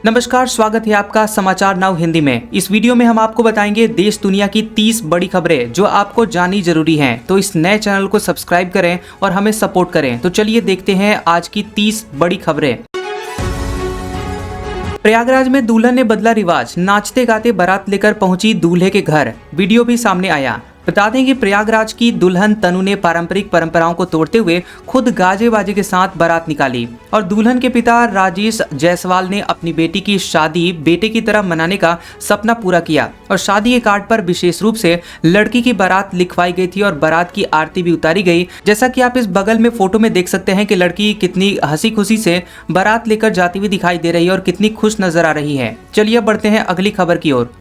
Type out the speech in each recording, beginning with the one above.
नमस्कार, स्वागत है आपका समाचार नाउ हिंदी में। इस वीडियो में हम आपको बताएंगे देश दुनिया की 30 बड़ी खबरें जो आपको जाननी जरूरी हैं। तो इस नए चैनल को सब्सक्राइब करें और हमें सपोर्ट करें। तो चलिए देखते हैं आज की 30 बड़ी खबरें। प्रयागराज में दुल्हन ने बदला रिवाज, नाचते गाते बारात लेकर पहुंची दूल्हे के घर। वीडियो भी सामने आया। बता दें कि प्रयागराज की दुल्हन तनु ने पारंपरिक परंपराओं को तोड़ते हुए खुद गाजे बाजे के साथ बारात निकाली और दुल्हन के पिता राजेश जायसवाल ने अपनी बेटी की शादी बेटे की तरह मनाने का सपना पूरा किया और शादी के कार्ड पर विशेष रूप से लड़की की बारात लिखवाई गई थी और बारात की आरती भी उतारी गई। जैसा कि आप इस बगल में फोटो में देख सकते हैं कि लड़की कितनी हंसी खुशी से बारात लेकर जाती हुई दिखाई दे रही है और कितनी खुश नजर आ रही है। चलिए बढ़ते हैं अगली खबर की ओर।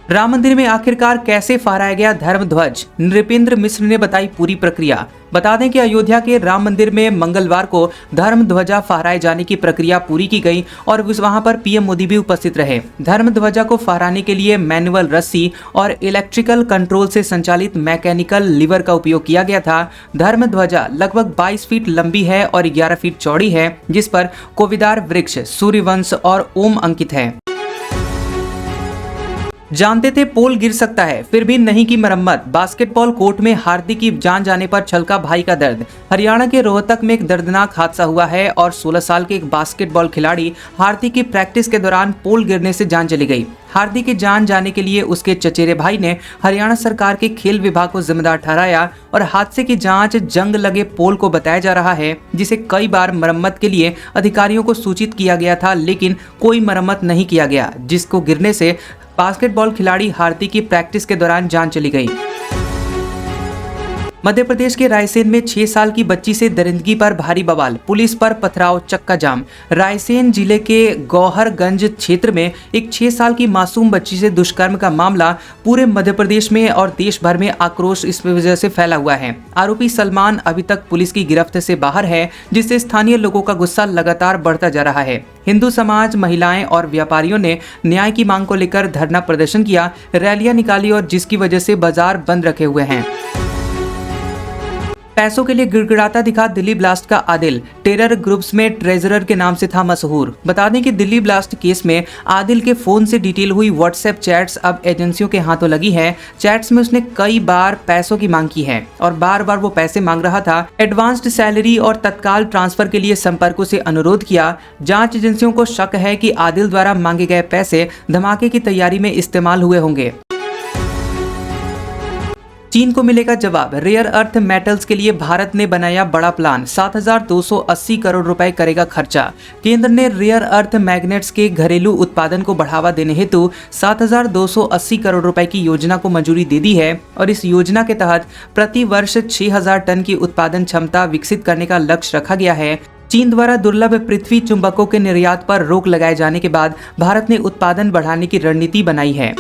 राम मंदिर में आखिरकार कैसे फहराया गया धर्म ध्वज, नृपेंद्र मिश्र ने बताई पूरी प्रक्रिया। बता दें कि अयोध्या के राम मंदिर में मंगलवार को धर्म ध्वजा फहराए जाने की प्रक्रिया पूरी की गई और वहां पर पीएम मोदी भी उपस्थित रहे। धर्म ध्वजा को फहराने के लिए मैनुअल रस्सी और इलेक्ट्रिकल कंट्रोल से संचालित मैकेनिकल लीवर का उपयोग किया गया था। धर्म ध्वजा लगभग 22 फीट लंबी है और 11 फीट चौड़ी है, जिस पर कोविदार वृक्ष, सूर्यवंश और ओम अंकित है। जानते थे पोल गिर सकता है, फिर भी नहीं की मरम्मत। बास्केटबॉल कोर्ट में हार्दिक की जान जाने पर छलका भाई का दर्द। हरियाणा के रोहतक में एक दर्दनाक हादसा हुआ है और 16 साल के एक बास्केटबॉल खिलाड़ी हार्दिक की प्रैक्टिस के दौरान पोल गिरने से जान चली गई। हार्दिक की जान जाने के लिए उसके चचेरे भाई ने हरियाणा सरकार के खेल विभाग को जिम्मेदार ठहराया और हादसे की जांच जंग लगे पोल को बताया जा रहा है, जिसे कई बार मरम्मत के लिए अधिकारियों को सूचित किया गया था, लेकिन कोई मरम्मत नहीं किया गया, जिसको गिरने से बास्केटबॉल खिलाड़ी हार्दिक की प्रैक्टिस के दौरान जान चली गई। मध्य प्रदेश के रायसेन में 6 साल की बच्ची से दरिंदगी पर भारी बवाल, पुलिस पर पथराव, चक्का जाम। रायसेन जिले के गौहरगंज क्षेत्र में एक 6 साल की मासूम बच्ची से दुष्कर्म का मामला पूरे मध्य प्रदेश में और देश भर में आक्रोश इस वजह से फैला हुआ है। आरोपी सलमान अभी तक पुलिस की गिरफ्त से बाहर है, जिससे स्थानीय लोगों का गुस्सा लगातार बढ़ता जा रहा है। हिंदू समाज, महिलाएं और व्यापारियों ने न्याय की मांग को लेकर धरना प्रदर्शन किया, रैलियां निकाली और जिसकी वजह से बाजार बंद रखे हुए हैं। पैसों के लिए गिड़गिड़ाता दिखा दिल्ली ब्लास्ट का आदिल, टेरर ग्रुप्स में ट्रेजरर के नाम से था मशहूर। बता दें कि दिल्ली ब्लास्ट केस में आदिल के फोन से डिटेल हुई व्हाट्सएप चैट्स अब एजेंसियों के हाथों लगी है। चैट्स में उसने कई बार पैसों की मांग की है और बार बार वो पैसे मांग रहा था। एडवांस्ड सैलरी और तत्काल ट्रांसफर के लिए संपर्कों से अनुरोध किया। जांच एजेंसियों को शक है कि आदिल द्वारा मांगे गए पैसे धमाके की तैयारी में इस्तेमाल हुए होंगे। चीन को मिलेगा जवाब, रेयर अर्थ मेटल्स के लिए भारत ने बनाया बड़ा प्लान, 7,280 करोड़ रुपए करेगा खर्चा। केंद्र ने रेयर अर्थ मैग्नेट्स के घरेलू उत्पादन को बढ़ावा देने हेतु 7,280 करोड़ रुपए की योजना को मंजूरी दे दी है और इस योजना के तहत प्रति वर्ष 6,000 टन की उत्पादन क्षमता विकसित करने का लक्ष्य रखा गया है। चीन द्वारा दुर्लभ पृथ्वी चुंबकों के निर्यात पर रोक लगाए जाने के बाद भारत ने उत्पादन बढ़ाने की रणनीति बनाई है।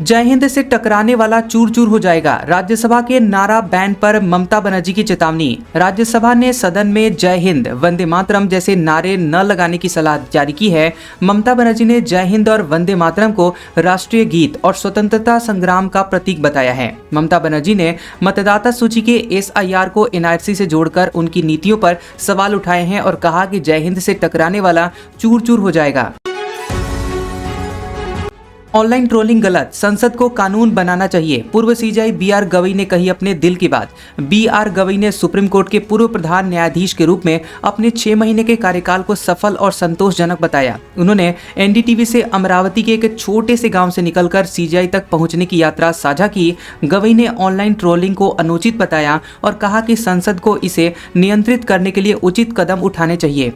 जय हिंद से टकराने वाला चूर चूर हो जाएगा, राज्यसभा के नारा बैन पर ममता बनर्जी की चेतावनी। राज्यसभा ने सदन में जय हिंद, वंदे मातरम जैसे नारे न लगाने की सलाह जारी की है। ममता बनर्जी ने जय हिंद और वंदे मातरम को राष्ट्रीय गीत और स्वतंत्रता संग्राम का प्रतीक बताया है। ममता बनर्जी ने मतदाता सूची के SIR को NRC से जोड़कर उनकी नीतियों पर सवाल उठाए हैं और कहा कि जय हिंद से टकराने वाला चूर चूर हो जाएगा। ऑनलाइन ट्रोलिंग गलत, संसद को कानून बनाना चाहिए, पूर्व CJI BR गवई ने कही अपने दिल की बात। BR गवई ने सुप्रीम कोर्ट के पूर्व प्रधान न्यायाधीश के रूप में अपने 6 महीने के कार्यकाल को सफल और संतोषजनक बताया। उन्होंने NDTV से अमरावती के एक छोटे से गांव से निकलकर CJI तक पहुंचने की यात्रा साझा की। गवई ने ऑनलाइन ट्रोलिंग को अनुचित बताया और कहा कि संसद को इसे नियंत्रित करने के लिए उचित कदम उठाने चाहिए।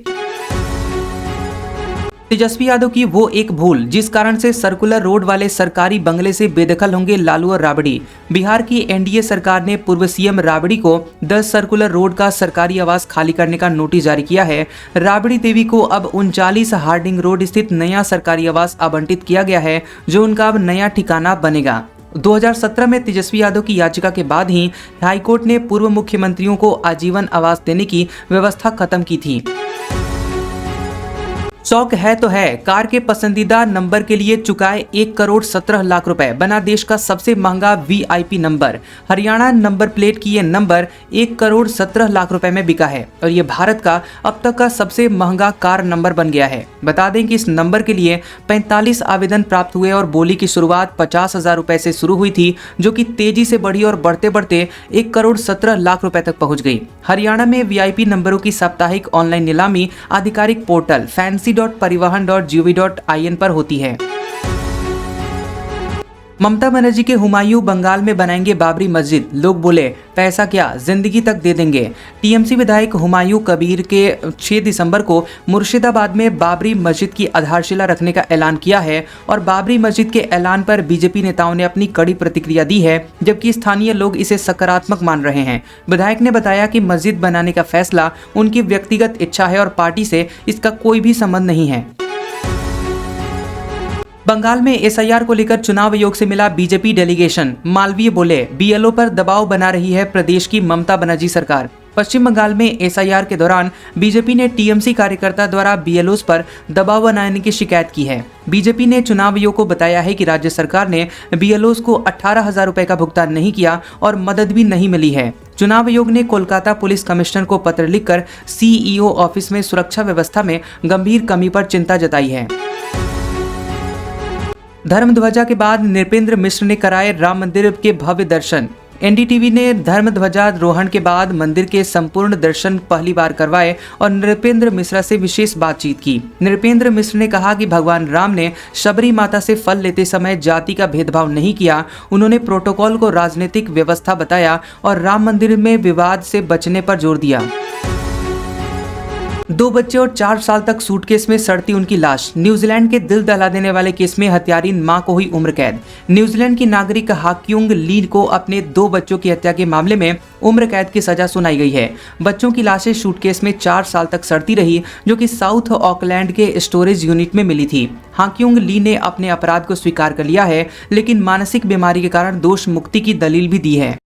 तेजस्वी यादव की वो एक भूल जिस कारण से सर्कुलर रोड वाले सरकारी बंगले से बेदखल होंगे लालू और राबड़ी। बिहार की NDA सरकार ने पूर्व CM राबड़ी को 10 सर्कुलर रोड का सरकारी आवास खाली करने का नोटिस जारी किया है। राबड़ी देवी को अब 39 हार्डिंग रोड स्थित नया सरकारी आवास आवंटित किया गया है, जो उनका अब नया ठिकाना बनेगा। 2017 में तेजस्वी यादव की याचिका के बाद ही हाईकोर्ट ने पूर्व मुख्यमंत्रियों को आजीवन आवास देने की व्यवस्था खत्म की थी। शौक है तो है, कार के पसंदीदा नंबर के लिए चुकाए 1,17,00,000 रुपए, बना देश का सबसे महंगा VIP number. Haryana number plate की ये नंबर 1,17,00,000 रुपए में बिका है और ये भारत का अब तक का सबसे महंगा कार नंबर बन गया है। बता दें कि इस नंबर के लिए 45 आवेदन प्राप्त हुए और बोली की शुरुआत 50,000 रुपए से शुरू हुई थी, जो कि तेजी से बढ़ी और बढ़ते बढ़ते 1,17,00,000 रुपए तक पहुंच गई। हरियाणा में वीआईपी नंबरों की साप्ताहिक ऑनलाइन नीलामी आधिकारिक पोर्टल fancy.parivahan.gov.in पर होती है। ममता बनर्जी के हुमायूं बंगाल में बनाएंगे बाबरी मस्जिद, लोग बोले पैसा क्या, जिंदगी तक दे देंगे। टीएमसी विधायक हुमायूं कबीर के 6 दिसंबर को मुर्शिदाबाद में बाबरी मस्जिद की आधारशिला रखने का ऐलान किया है और बाबरी मस्जिद के ऐलान पर बीजेपी नेताओं ने अपनी कड़ी प्रतिक्रिया दी है, जबकि स्थानीय लोग इसे सकारात्मक मान रहे हैं। विधायक ने बताया कि मस्जिद बनाने का फैसला उनकी व्यक्तिगत इच्छा है और पार्टी से इसका कोई भी संबंध नहीं है। बंगाल में एसआईआर को लेकर चुनाव आयोग से मिला बीजेपी डेलीगेशन, मालवीय बोले बीएलओ पर दबाव बना रही है प्रदेश की ममता बनर्जी सरकार। पश्चिम बंगाल में एसआईआर के दौरान बीजेपी ने टीएमसी कार्यकर्ता द्वारा बीएलओस पर दबाव बनाने की शिकायत की है। बीजेपी ने चुनाव आयोग को बताया है कि राज्य सरकार ने बीएलओस को 18,000 रुपए का भुगतान नहीं किया और मदद भी नहीं मिली है। चुनाव आयोग ने कोलकाता पुलिस कमिश्नर को पत्र लिखकर सीईओ ऑफिस में सुरक्षा व्यवस्था में गंभीर कमी पर चिंता जताई है। धर्म ध्वजा के बाद नृपेंद्र मिश्र ने कराए राम मंदिर के भव्य दर्शन। एनडीटीवी ने धर्म ध्वजारोहण के बाद मंदिर के संपूर्ण दर्शन पहली बार करवाए और नृपेंद्र मिश्रा से विशेष बातचीत की। नृपेंद्र मिश्र ने कहा कि भगवान राम ने शबरी माता से फल लेते समय जाति का भेदभाव नहीं किया। उन्होंने प्रोटोकॉल को राजनीतिक व्यवस्था बताया और राम मंदिर में विवाद से बचने पर जोर दिया। 2 बच्चे और 4 साल तक सूटकेस में सड़ती उनकी लाश। न्यूजीलैंड के दिल दहला देने वाले केस में हत्यारीन मां को हुई उम्र कैद। न्यूजीलैंड की नागरिक हाक्युंग ली को अपने 2 बच्चों की हत्या के मामले में उम्र कैद की सजा सुनाई गई है। बच्चों की लाशें सूटकेस में 4 साल तक सड़ती रही, जो कि साउथ ऑकलैंड के स्टोरेज यूनिट में मिली थी। हाक्युंग ली ने अपने अपराध को स्वीकार कर लिया है, लेकिन मानसिक बीमारी के कारण दोष मुक्ति की दलील भी दी है।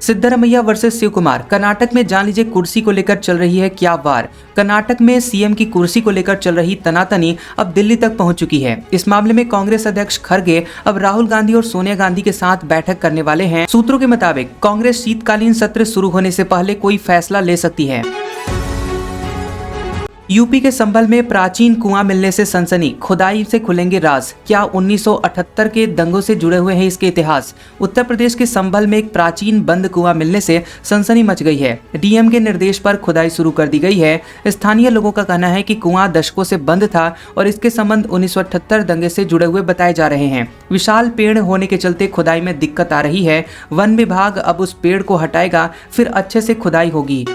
सिद्धरमैया वर्सेस शिव कुमार, कर्नाटक में जान लीजिए कुर्सी को लेकर चल रही है क्या वार। कर्नाटक में सीएम की कुर्सी को लेकर चल रही तनातनी अब दिल्ली तक पहुंच चुकी है। इस मामले में कांग्रेस अध्यक्ष खड़गे अब राहुल गांधी और सोनिया गांधी के साथ बैठक करने वाले हैं। सूत्रों के मुताबिक कांग्रेस शीतकालीन सत्र शुरू होने से पहले कोई फैसला ले सकती है। यूपी के संभल में प्राचीन कुआं मिलने से सनसनी, खुदाई से खुलेंगे राज। क्या 1978 के दंगों से जुड़े हुए हैं इसके इतिहास। उत्तर प्रदेश के संभल में एक प्राचीन बंद कुआं मिलने से सनसनी मच गई है। डीएम के निर्देश पर खुदाई शुरू कर दी गई है। स्थानीय लोगों का कहना है कि कुआं दशकों से बंद था और इसके संबंध 1978 दंगे से जुड़े हुए बताए जा रहे हैं। विशाल पेड़ होने के चलते खुदाई में दिक्कत आ रही है। वन विभाग अब उस पेड़ को हटाएगा, फिर अच्छे से खुदाई होगी।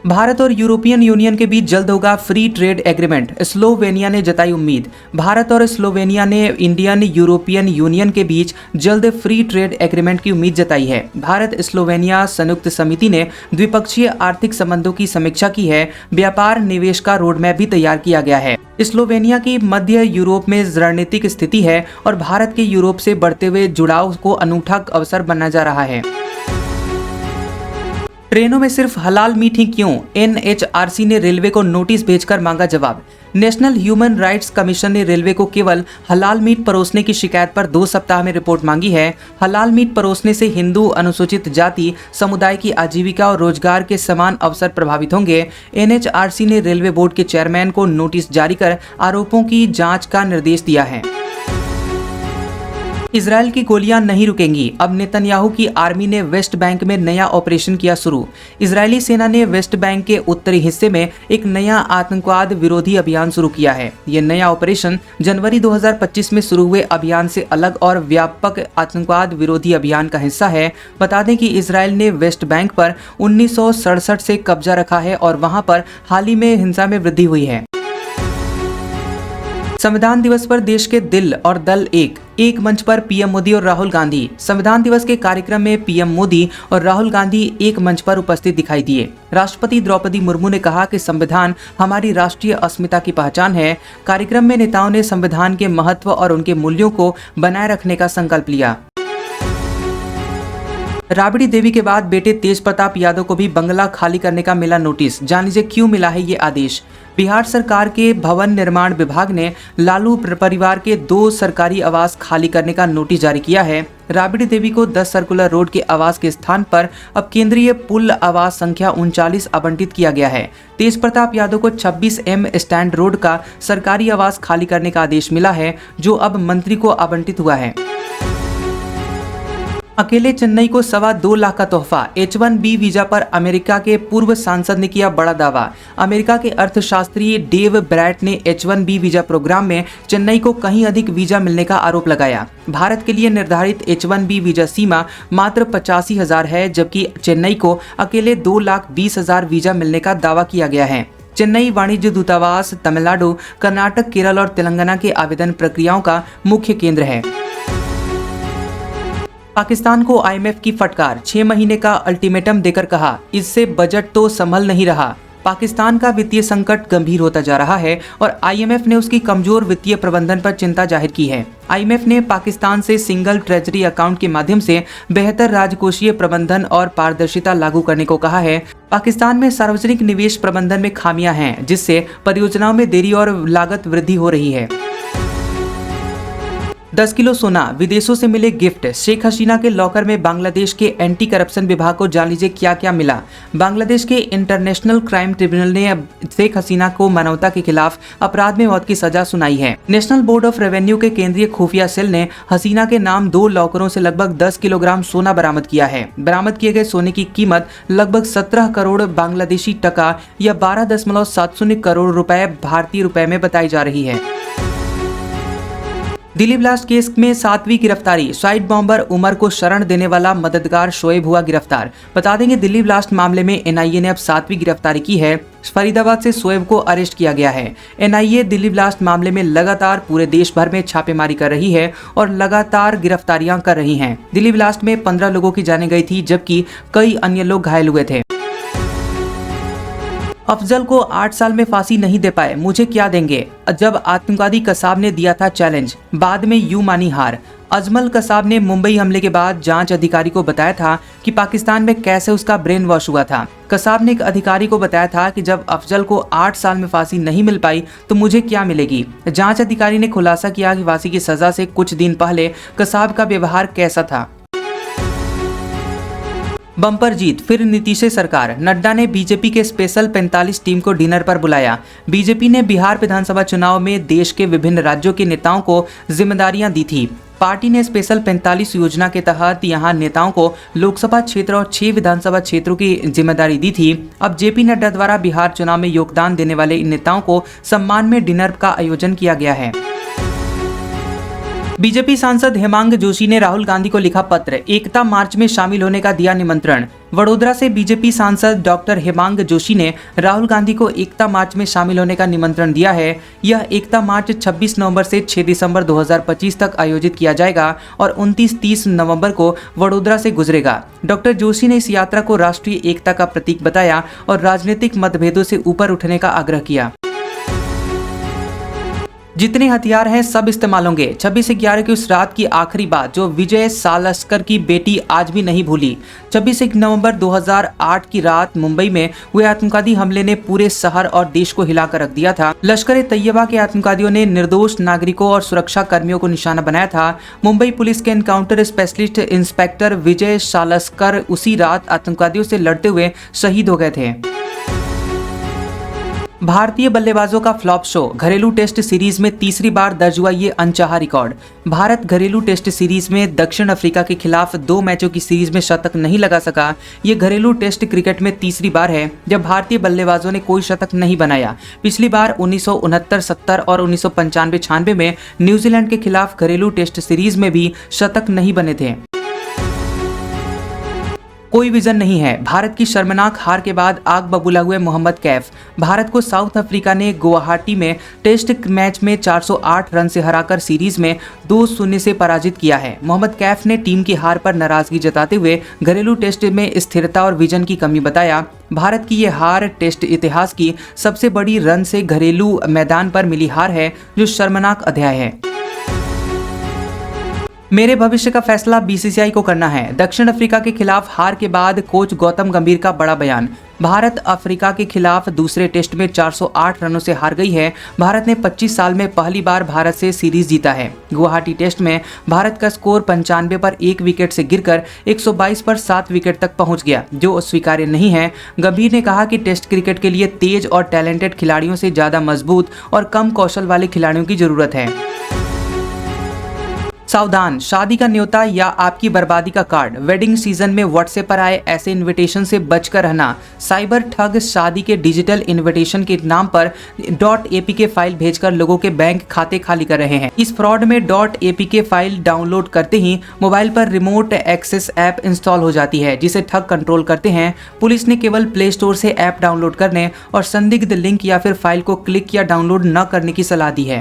भारत और यूरोपियन यूनियन के बीच जल्द होगा फ्री ट्रेड एग्रीमेंट, स्लोवेनिया ने जताई उम्मीद। भारत और स्लोवेनिया ने इंडियन यूरोपियन यूनियन के बीच जल्द फ्री ट्रेड एग्रीमेंट की उम्मीद जताई है। भारत स्लोवेनिया संयुक्त समिति ने द्विपक्षीय आर्थिक संबंधों की समीक्षा की है। व्यापार निवेश का रोडमैप भी तैयार किया गया है। स्लोवेनिया की मध्य यूरोप में रणनीतिक स्थिति है और भारत के यूरोप से बढ़ते हुए जुड़ाव को अनूठा अवसर बनना जा रहा है। ट्रेनों में सिर्फ हलाल मीट ही क्यों, एनएचआरसी ने रेलवे को नोटिस भेजकर मांगा जवाब। नेशनल ह्यूमन राइट्स कमीशन ने रेलवे को केवल हलाल मीट परोसने की शिकायत पर 2 सप्ताह में रिपोर्ट मांगी है। हलाल मीट परोसने से हिंदू अनुसूचित जाति समुदाय की आजीविका और रोजगार के समान अवसर प्रभावित होंगे। एनएचआरसी ने रेलवे बोर्ड के चेयरमैन को नोटिस जारी कर आरोपों की जांच का निर्देश दिया है। इजराइल की गोलियां नहीं रुकेंगी, अब नेतन्याहू की आर्मी ने वेस्ट बैंक में नया ऑपरेशन किया शुरू। इजरायली सेना ने वेस्ट बैंक के उत्तरी हिस्से में एक नया आतंकवाद विरोधी अभियान शुरू किया है। ये नया ऑपरेशन जनवरी 2025 में शुरू हुए अभियान से अलग और व्यापक आतंकवाद विरोधी अभियान का हिस्सा है। बता दें कि इजराइल ने वेस्ट बैंक पर 1967 से कब्जा रखा है और वहां पर हाल ही में हिंसा में वृद्धि हुई है। संविधान दिवस पर देश के दिल और दल एक मंच पर पीएम मोदी और राहुल गांधी। संविधान दिवस के कार्यक्रम में पीएम मोदी और राहुल गांधी एक मंच पर उपस्थित दिखाई दिए। राष्ट्रपति द्रौपदी मुर्मू ने कहा कि संविधान हमारी राष्ट्रीय अस्मिता की पहचान है। कार्यक्रम में नेताओं ने संविधान के महत्व और उनके मूल्यों को बनाए रखने का संकल्प लिया। राबड़ी देवी के बाद बेटे तेज प्रताप यादव को भी बंगला खाली करने का मिला नोटिस। जान लीजिए क्यों मिला है ये आदेश। बिहार सरकार के भवन निर्माण विभाग ने लालू परिवार के 2 सरकारी आवास खाली करने का नोटिस जारी किया है। राबड़ी देवी को 10 सर्कुलर रोड के आवास के स्थान पर अब केंद्रीय पुल आवास संख्या 39 आवंटित किया गया है। तेज प्रताप यादव को 26M स्टैंड रोड का सरकारी आवास खाली करने का आदेश मिला है, जो अब मंत्री को आवंटित हुआ है। अकेले चेन्नई को 2.25 लाख का तोहफा। H1B वीजा पर अमेरिका के पूर्व सांसद ने किया बड़ा दावा। अमेरिका के अर्थशास्त्री डेव ब्रैट ने H1B वीजा प्रोग्राम में चेन्नई को कहीं अधिक वीजा मिलने का आरोप लगाया। भारत के लिए निर्धारित H1B वीजा सीमा मात्र 85,000 है, जबकि चेन्नई को अकेले 2,20,000 वीजा मिलने का दावा किया गया है। चेन्नई वाणिज्य दूतावास तमिलनाडु, कर्नाटक, केरल और तेलंगाना के आवेदन प्रक्रियाओं का मुख्य केंद्र है। पाकिस्तान को IMF की फटकार। 6 महीने का अल्टीमेटम देकर कहा, इससे बजट तो संभल नहीं रहा। पाकिस्तान का वित्तीय संकट गंभीर होता जा रहा है और IMF ने उसकी कमजोर वित्तीय प्रबंधन पर चिंता जाहिर की है। IMF ने पाकिस्तान से सिंगल ट्रेजरी अकाउंट के माध्यम से बेहतर राजकोषीय प्रबंधन और पारदर्शिता लागू करने को कहा है। पाकिस्तान में सार्वजनिक निवेश प्रबंधन में खामियां हैं, जिससे परियोजनाओं में देरी और लागत वृद्धि हो रही है। 10 किलो सोना, विदेशों से मिले गिफ्ट। शेख हसीना के लॉकर में बांग्लादेश के एंटी करप्शन विभाग को जान लीजिए क्या क्या मिला। बांग्लादेश के इंटरनेशनल क्राइम ट्रिब्यूनल ने अब शेख हसीना को मानवता के खिलाफ अपराध में मौत की सजा सुनाई है। नेशनल बोर्ड ऑफ रेवेन्यू के केंद्रीय खुफिया सेल ने हसीना के नाम 2 लॉकरों से लगभग 10 किलोग्राम सोना बरामद किया है। बरामद किए गए सोने की कीमत लगभग 17 करोड़ बांग्लादेशी टका या 12.70 करोड़ रुपए भारतीय रुपए में बताई जा रही है। दिल्ली ब्लास्ट केस में 7वीं गिरफ्तारी। साइड बॉम्बर उमर को शरण देने वाला मददगार शोएब हुआ गिरफ्तार। बता देंगे दिल्ली ब्लास्ट मामले में NIA ने अब 7वीं गिरफ्तारी की है। फरीदाबाद से शोएब को अरेस्ट किया गया है। NIA दिल्ली ब्लास्ट मामले में लगातार पूरे देश भर में छापेमारी कर रही है और लगातार गिरफ्तारियां कर रही है। दिल्ली ब्लास्ट में 15 लोगों की जानें गई थी, जबकि कई अन्य लोग घायल हुए थे। अफजल को 8 साल में फांसी नहीं दे पाए, मुझे क्या देंगे, जब आतंकवादी कसाब ने दिया था चैलेंज, बाद में यूं मानी हार। अजमल कसाब ने मुंबई हमले के बाद जांच अधिकारी को बताया था कि पाकिस्तान में कैसे उसका ब्रेन वॉश हुआ था। कसाब ने एक अधिकारी को बताया था कि जब अफजल को 8 साल में फांसी नहीं मिल पाई तो मुझे क्या मिलेगी। जांच अधिकारी ने खुलासा किया कि फांसी की सजा से कुछ दिन पहले कसाब का व्यवहार कैसा था। बम्पर जीत, फिर नीतीश सरकार। नड्डा ने बीजेपी के स्पेशल 45 टीम को डिनर पर बुलाया। बीजेपी ने बिहार विधानसभा चुनाव में देश के विभिन्न राज्यों के नेताओं को जिम्मेदारियां दी थी। पार्टी ने स्पेशल 45 योजना के तहत यहां नेताओं को लोकसभा क्षेत्र और 6 विधानसभा क्षेत्रों की जिम्मेदारी दी थी। अब JP नड्डा द्वारा बिहार चुनाव में योगदान देने वाले इन नेताओं को सम्मान में डिनर का आयोजन किया गया है। बीजेपी सांसद हेमांग जोशी ने राहुल गांधी को लिखा पत्र, एकता मार्च में शामिल होने का दिया निमंत्रण। वडोदरा से बीजेपी सांसद डॉक्टर हेमांग जोशी ने राहुल गांधी को एकता मार्च में शामिल होने का निमंत्रण दिया है। यह एकता मार्च 26 नवंबर से 6 दिसंबर 2025 तक आयोजित किया जाएगा और 29-30 नवंबर को वडोदरा से गुजरेगा। डॉक्टर जोशी ने इस यात्रा को राष्ट्रीय एकता का प्रतीक बताया और राजनीतिक मतभेदों से ऊपर उठने का आग्रह किया। जितने हथियार हैं सब इस्तेमाल होंगे। 26/11 की उस रात की आखिरी बात जो विजय सालस्कर की बेटी आज भी नहीं भूली। 26 नवंबर 2008 की रात मुंबई में हुए आतंकवादी हमले ने पूरे शहर और देश को हिलाकर रख दिया था। लश्कर-ए-तैयबा के आतंकवादियों ने निर्दोष नागरिकों और सुरक्षा कर्मियों को निशाना बनाया था। मुंबई पुलिस के एनकाउंटर स्पेशलिस्ट इंस्पेक्टर विजय सालस्कर उसी रात आतंकवादियों से लड़ते हुए शहीद हो गए थे। भारतीय बल्लेबाजों का फ्लॉप शो। घरेलू टेस्ट सीरीज में तीसरी बार दर्ज हुआ ये अनचाहा रिकॉर्ड। भारत घरेलू टेस्ट सीरीज में दक्षिण अफ्रीका के खिलाफ 2 मैचों की सीरीज में शतक नहीं लगा सका। ये घरेलू टेस्ट क्रिकेट में तीसरी बार है जब भारतीय बल्लेबाजों ने कोई शतक नहीं बनाया। पिछली बार 1969-70 और 1995-96 में न्यूजीलैंड के खिलाफ घरेलू टेस्ट सीरीज में भी शतक नहीं बने थे। कोई विजन नहीं है। भारत की शर्मनाक हार के बाद आग बबूला हुए मोहम्मद कैफ। भारत को साउथ अफ्रीका ने गुवाहाटी में टेस्ट मैच में 408 रन से हराकर सीरीज में 2-0 से पराजित किया है। मोहम्मद कैफ ने टीम की हार पर नाराजगी जताते हुए घरेलू टेस्ट में स्थिरता और विजन की कमी बताया। भारत की ये हार टेस्ट इतिहास की सबसे बड़ी रन से घरेलू मैदान पर मिली हार है, जो शर्मनाक अध्याय है। मेरे भविष्य का फैसला बीसीसीआई को करना है। दक्षिण अफ्रीका के खिलाफ हार के बाद कोच गौतम गंभीर का बड़ा बयान। भारत अफ्रीका के खिलाफ दूसरे टेस्ट में 408 रनों से हार गई है। भारत ने 25 साल में पहली बार भारत से सीरीज जीता है। गुवाहाटी टेस्ट में भारत का स्कोर 95 पर 1 विकेट से गिरकर 122 पर 7 विकेट तक पहुंच गया, जो स्वीकार्य नहीं है। गंभीर ने कहा कि टेस्ट क्रिकेट के लिए तेज और टैलेंटेड खिलाड़ियों से ज़्यादा मजबूत और कम कौशल वाले खिलाड़ियों की जरूरत है। सावधान, शादी का न्योता या आपकी बर्बादी का कार्ड। वेडिंग सीजन में व्हाट्सएप पर आए ऐसे इनविटेशन से बचकर रहना। साइबर ठग शादी के डिजिटल इनविटेशन के नाम पर .apk फाइल भेजकर लोगों के बैंक खाते खाली कर रहे हैं। इस फ्रॉड में .apk फाइल डाउनलोड करते ही मोबाइल पर रिमोट एक्सेस ऐप इंस्टॉल हो जाती है, जिसे ठग कंट्रोल करते हैं। पुलिस ने केवल प्ले स्टोर से ऐप डाउनलोड करने और संदिग्ध लिंक या फिर फाइल को क्लिक या डाउनलोड न करने की सलाह दी है।